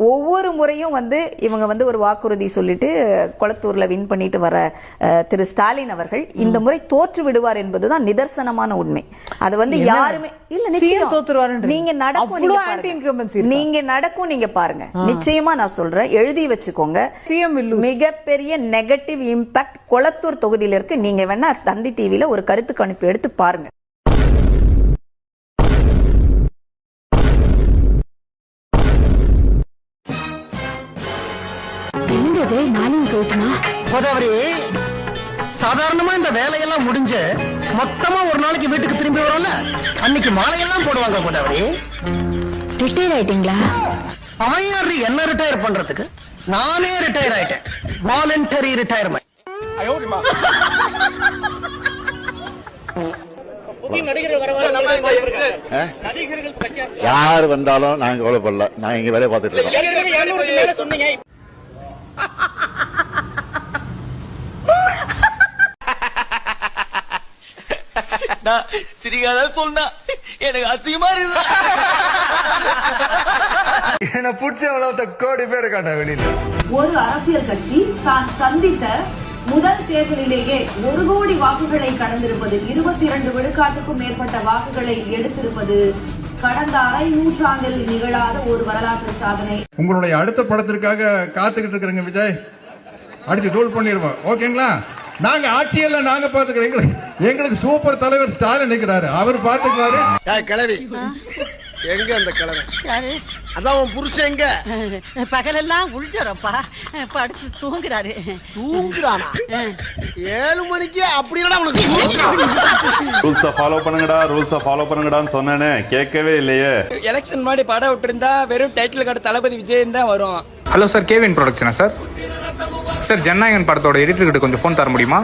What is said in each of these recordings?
ஒவ்வொரு முறையும் இவங்க ஒரு வாக்குறுதி சொல்லிட்டு கொளத்தூர்ல வின் பண்ணிட்டு வர திரு ஸ்டாலின் அவர்கள் இந்த முறை தோற்று விடுவார் என்பதுதான் நிதர்சனமான உண்மை. அது யாருமே இல்ல நிச்சயம் நீங்க நடக்கும் நீங்க பாருங்க. நிச்சயமா நான் சொல்றேன், எழுதி வச்சுக்கோங்க. மிகப்பெரிய நெகட்டிவ் இம்பாக்ட் கொளத்தூர் தொகுதியில இருக்கு. நீங்க வேணா தந்தி டிவில ஒரு கருத்து கணிப்பு எடுத்து பாருங்க. சாதாரணமா இந்த வேலையெல்லாம் முடிஞ்சு மொத்தமா ஒரு நாளைக்கு வீட்டுக்கு திரும்பி வரோம்ல, அன்னைக்கு மாலையெல்லாம் போடுவாங்க. கோதாவரி ரிட்டையர் ஆயிட்டீங்களா? அவன் யாரு என்ன ரிட்டையர் பண்றதுக்கு? நானே ரிட்டையர் ஆயிட்டேன். Voluntary retirement. யார் வந்தாலும் நாங்க கவலைப்படல. நான் இங்க வேலையை பார்த்துட்டு இருக்கோம். சிரிக்காத சொன்னா எனக்கு அசிங்கமா இருக்கு. என்ன பிடிச்ச கோடி பேர் காட்ட வெளியில ஒரு அரசியல் கட்சி தான் சந்தித்த முதல் தேர்தலிலேயே 1 கோடி வாக்குகளை கடந்திருப்பது, 22 விழுக்காட்டுக்கும் மேற்பட்ட வாக்குகளை எடுத்திருப்பது கடந்த அரை நூற்றாண்டில் நிகழாத ஒரு வரலாற்று சாதனை. உங்களுடைய அடுத்த படத்திற்காக காத்துக்கிட்டு இருக்கிறேங்க விஜய். அடிச்சு தூள் பண்ணிருவோம், ஓகேங்களா? நாங்க ஆட்சியெல்லாம் நாங்க பாத்துக்கிறோம். எங்களுக்கு சூப்பர் தலைவர் ஸ்டாலின் நிக்கிறாரு, அவர் பாத்துக்கிறாரு. கிளவி எங்க அந்த கிளவி? அதான் உன் புருஷன் எங்க? பகலெல்லாம் உள்ஜரப்பா படுத்து தூங்குறாரு. தூங்குறானா? 7 மணிக்கு அப்படி உனக்கு ரூல்ஸை ஃபாலோ பண்ணுங்கடா, ரூல்ஸை ஃபாலோ பண்ணுங்கடான்னு சொன்னேனே, கேட்கவே இல்லையே. எலெக்ஷன் மாதிரி படம் விட்டுருந்தா வெறும் டைட்டில் கார்டு தளபதி விஜயன் தான் வரும். ஹலோ சார், கேவின் ப்ரொடக்ஷனா சார்? சார், ஜனநாயகன் படத்தோட எடிட்டர்கிட்ட கொஞ்சம் ஃபோன் தர முடியுமா?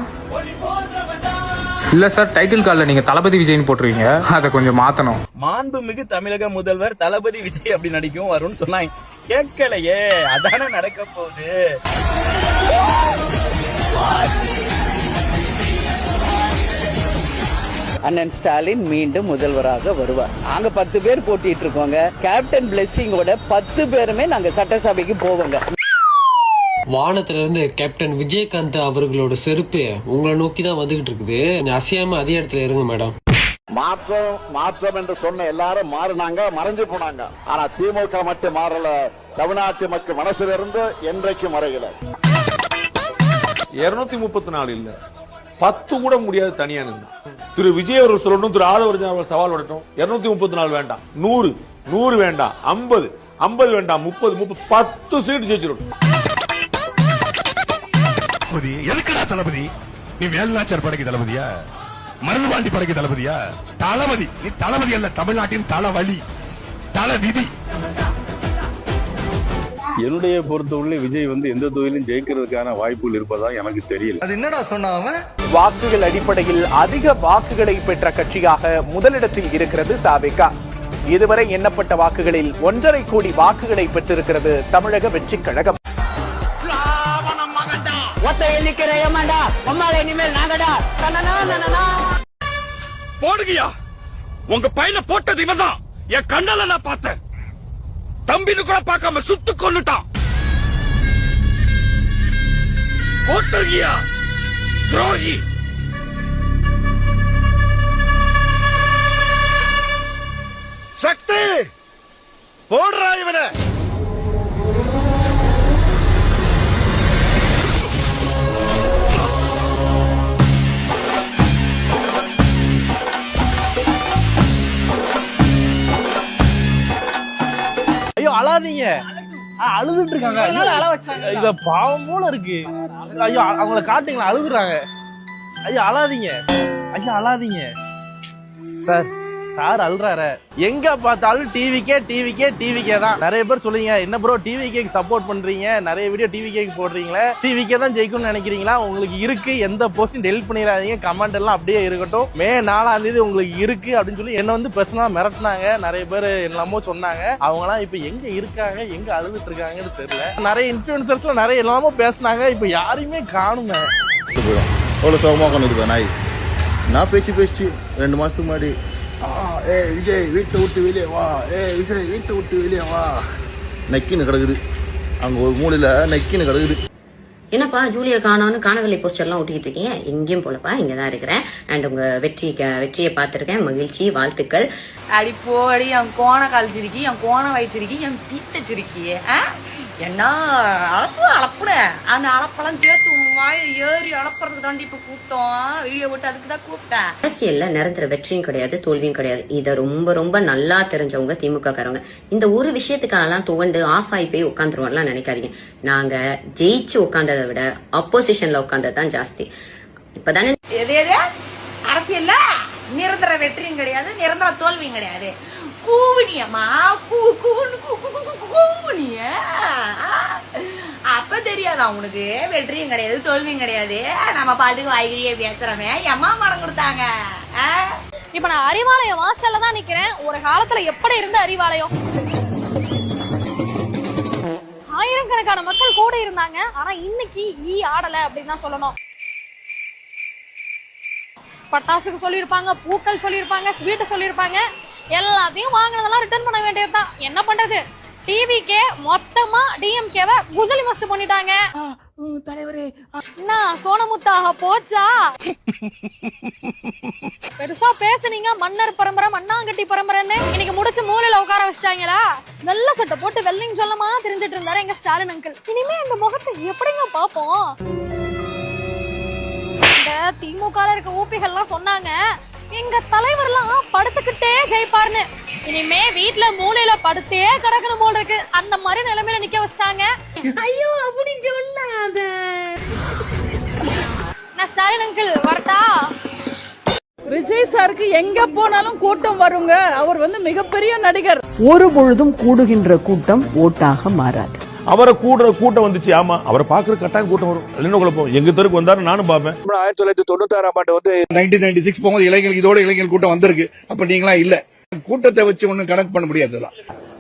இல்ல சார், டைட்டில் கார்டில் நீங்க தளபதி விஜய்னு போட்டுருவீங்க, அதை கொஞ்சம் மாத்தணும். மாண்புமிகு தமிழக முதல்வர் தளபதி விஜய் அப்படி நடிக்கும் வரும்னு சொன்னாங்க, கேட்கலையே. அதான நடக்க போகுது. அண்ணன் ஸ்டாலின் மீண்டும் முதல்வராக வருவார். நாங்க 10 பேர் போட்டிட்டு இருக்கோங்க. கேப்டன் பிளெஸிங்கோட 10 பேருமே நாங்க சட்டசபைக்கு போவோங்க. வானத்துல இருந்து கேப்டன் விஜயகாந்த் அவர்களோட செருப்பு உங்களை நோக்கி தான் வந்துகிட்டு இருக்குது. அசையாம அதே இடத்துல இருங்க மேடம். மாற்றம் மாற்றம் என்று சொன்ன எல்லாரும் மாறினாங்க, மறைஞ்சு போனாங்க. ஆனா திமுக மட்டும் மாறல. தமிழ்நாட்டு மக்கள் மனசுல இருந்து என்றைக்கும் மறையல. 234 இல்ல 10 கூட முடியாது தனியா நின்று. திரு விஜய் அவர்கள் சொல்லணும், திரு ஆதவர்ஜன் அவர்கள் சவால் விடட்டும். 234 வேண்டாம், 100 வேண்டாம், 50 வேண்டாம், 30 10 சீட் ஜெயிச்சிடும். எதுக்குடா தளபதி? நீ வேலுநாச்சியார் படைக்கு தளபதியா? மருதுபாண்டி படைக்கு தளபதியா? தளபதி நீ தளபதி அல்ல, தமிழ்நாட்டின் தலைவலி, தலைவிதி. என்னுடைய பொறுத்தவரை விஜய் எந்த தொகுதியிலும் ஜெயிக்கிறதுக்கான வாய்ப்புகள் இருப்பதா எனக்கு தெரியல. அது என்னடா சொன்னாம? வாக்குகள் அடிப்படையில் அதிக வாக்குகளை பெற்ற கட்சியாக முதலிடத்தில் இருக்கிறது தவிக. இதுவரை எண்ணப்பட்ட வாக்குகளில் 1.5 கோடி வாக்குகளை பெற்றிருக்கிறது தமிழக வெற்றி கழகம். போடுகியா, உங்க பையனை போட்டது இவன் தான். என் கண்ணால நான் பார்த்தேன். தம்பின்னு கூட பார்க்காம சுட்டு கொன்னுட்டான். போட்டுகியா துரோகி. சக்தி போடுறா இவனை. ஐயோ அழாதீங்க, அழுதுட்டு இருக்காங்க. இத பாவம் போல இருக்கு. ஐயோ அவங்கள காட்டுங்களா, அழுகுறாங்க. ஐயோ அழாதீங்க, ஐயோ அழாதீங்க சார். சார் அழுறாரு. எங்க பார்த்தாலும் டிவிக்கே தான். நிறைய பேர் சொல்லுங்க, என்ன ப்ரோ டிவிக்கே சப்போர்ட் பண்றீங்க, நிறைய வீடியோ டிவிக்கே போடுறீங்களே, டிவிக்கே தான் ஜெயிக்கும்னு நினைக்கிறீங்களா? உங்களுக்கு இருக்கு, எந்த போஸ்டும் டெலிட் பண்ணிடாதீங்க. கமெண்ட் எல்லாம் அப்படியே இருக்கட்டும். மே 4ஆம் தேதி உங்களுக்கு இருக்கு அப்படின்னு சொல்லி என்ன பர்சனலா மிரட்டினாங்க. நிறைய பேர் எல்லாமோ சொன்னாங்க. அவங்க எல்லாம் இப்ப எங்க இருக்காங்க, எங்க அழுதுட்டு இருக்காங்கன்னு தெரியல. நிறைய இன்ஃபுளுசர்ஸ்ல நிறைய எல்லாமோ பேசினாங்க. இப்ப யாரையுமே காணுங்க. சோகமா கொண்டு நாய் நான் பேச்சு 2 மாசத்துக்கு முன்னாடி விஜய் வீட்டை விட்டு வெளியே வா, விஜய் வீட்டை விட்டு வெளியே வா, நக்கின்னு கிடக்குது. அங்க ஒரு மூலையில நக்கின்னு கிடக்குது. என்னப்பா ஜூலியா காணோன்னு காணவில்லை போஸ்டர்லாம் ஒட்டிக்கிட்டு இருக்கீங்க? எங்கேயும் போலப்பா, இங்க தான் இருக்கிறேன். அண்ட் உங்க வெற்றியை பார்த்திருக்கேன், மகிழ்ச்சி, வாழ்த்துக்கள். அடி போடி, என் கோண கால் சிரிக்கி, என் கோண வயிற்றிருக்கி, என் பீத்த சிரிக்கி. என்ன அளப்புன அந்த அளப்பெல்லாம் சேர்த்து வாய ஏறி அளப்புறதுக்கு தாண்டி இப்ப கூப்பிட்டோம், வீடியோ போட்டு அதுக்கு தான் கூப்பிட்டேன். அரசியல்ல நிரந்தர வெற்றியும் கிடையாது, தோல்வியும் கிடையாது. இத ரொம்ப ரொம்ப நல்லா தெரிஞ்சவங்க திமுக காரவங்க இந்த ஒரு விஷயத்துக்காகலாம் துவண்டு ஆஃப் ஆகி போய் உட்காந்துருவோம்லாம் நினைக்காதீங்க. நாங்க ஜெயிச்சு உட்காந்ததை விட அப்போசிஷன்ல உட்காந்தது தான் ஜாஸ்தி. இப்பதானே எது அரசியல்ல நிரந்தர வெற்றியும் கிடையாது, நிரந்தர தோல்வியும் கிடையாது. கூவனியம்மா கூவனிய அப்ப தெரியாதா உனக்கு? வெற்றியும் கிடையாது, தோல்வியும் கிடையாது. நம்ம பாட்டுக்கு வாய்கிழியே பேசுறமே எம்மா மனம் கொடுத்தாங்க. இப்ப நான் அறிவாலயம் வாசல்ல தான் நிக்கிறேன். ஒரு காலத்துல எப்படி இருந்த அறிவாலயம், ஆயிரக்கணக்கான மக்கள் கூட இருந்தாங்க. ஆனா இன்னைக்கு ஆடல அப்படின்னு தான் சொல்லணும். பட்டாசுக்கு சொல்லியிருப்பாங்க, பூக்கள் சொல்லியிருப்பாங்க, ஸ்வீட் சொல்லியிருப்பாங்க, எல்லாத்தையும் வாங்கினதெல்லாம் ரிட்டர்ன் பண்ண வேண்டியதுதான். என்ன பண்றது? டிவிக்கே மொத்தமா டிஎம்கேவை குஜலி மஸ்து பண்ணிட்டாங்க. தலைவரே என்ன சோனமுத்தாக போச்சா? பெருசா பேசுனீங்க, மன்னர் பரம்பரை மண்ணாங்கட்டி பரம்பரைன்னு. இன்னைக்கு முடிச்சு மூலையில உட்கார வச்சிட்டாங்களா? வெள்ளை சட்டை போட்டு வெள்ளையும் சொல்லமா தெரிஞ்சிட்டு இருந்தாரு எங்க ஸ்டாலின் அங்கிள். இனிமே இந்த முகத்தை எப்படிங்க பாப்போம்? இந்த திமுக இருக்க ஊப்பிகள்லாம் சொன்னாங்க எங்க தலைவர்லாம் படுத்துக்கிட்டே ஜெயிப்பார்னு. இனிமே வீட்டுல மூலையில படுத்தே கிடக்கணும் போல இருக்கு. அந்த மாதிரி நிலைமையில நிக்க வச்சிட்டாங்க. ஐயோ அப்படி சொல்லாத. நான் ஸ்டாலின் அங்கிள் வரட்டா? விஜய் சாருக்கு எங்க போனாலும் கூட்டம் வருங்க. அவர் மிகப்பெரிய நடிகர். ஒரு பொழுதும் கூடுகின்ற கூட்டம் ஓட்டாக மாறாது. அவரை கூட்டம் வந்துச்சு. ஆமா, அவரை பாக்குற கட்டாயம் கூட்டம் வரும். என்ன குழப்பம்? எங்க தெருக்கு வந்தாரு, நானும் பாப்பேன். 1996 ஆண்டு 1996 போகும்போது இளைஞர்கள் இதோட இளைஞர் கூட்டம் வந்திருக்கு. அப்ப நீங்களா இல்ல. கூட்டத்தை வச்சு ஒண்ணு கணக்கு பண்ண முடியாது.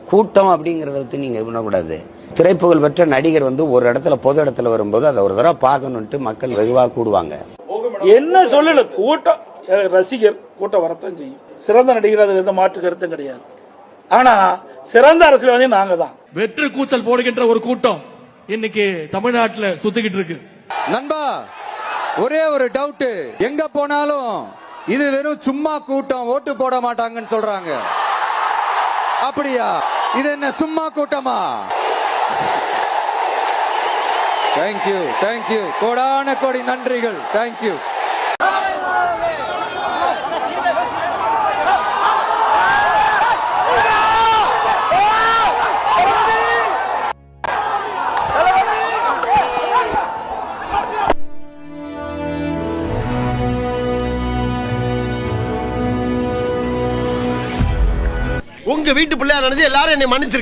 கூட்டம் அப்படிங்கறத பத்தி நீங்க பண்ணக்கூடாது. திரைப்புகழ் பெற்ற நடிகர் ஒரு இடத்துல பொது இடத்துல வரும்போது அதை ஒரு தடவை பார்க்கணும்ட்டு மக்கள் வெகுவா கூடுவாங்க. என்ன சொல்லல, கூட்டம் ரசிகர் கூட்டம் வரத்தான் செய்யும். சிறந்த நடிகர், அதுல எந்த மாற்று கருத்தும் கிடையாது. ஆனா சிறந்த அரசியல்வாதி நாங்க தான். வெற்று கூச்சல் போடுகின்ற ஒரு கூட்டம் இன்னைக்கு தமிழ்நாட்டுல சுத்திக்கிட்டு இருக்கு. நண்பா, ஒரே ஒரு டவுட், எங்க போனாலும் இது வெறும் சும்மா கூட்டம், ஓட்டு போட மாட்டாங்கன்னு சொல்றாங்க. அப்படியா? இது என்ன சும்மா கூட்டமா? தேங்க்யூ தேங்க்யூ, கோடான கோடி நன்றிகள். தேங்க்யூ. உங்க வீட்டு பிள்ளையா நினைச்சு எல்லாரும் என்னை மன்னிச்சிருங்க.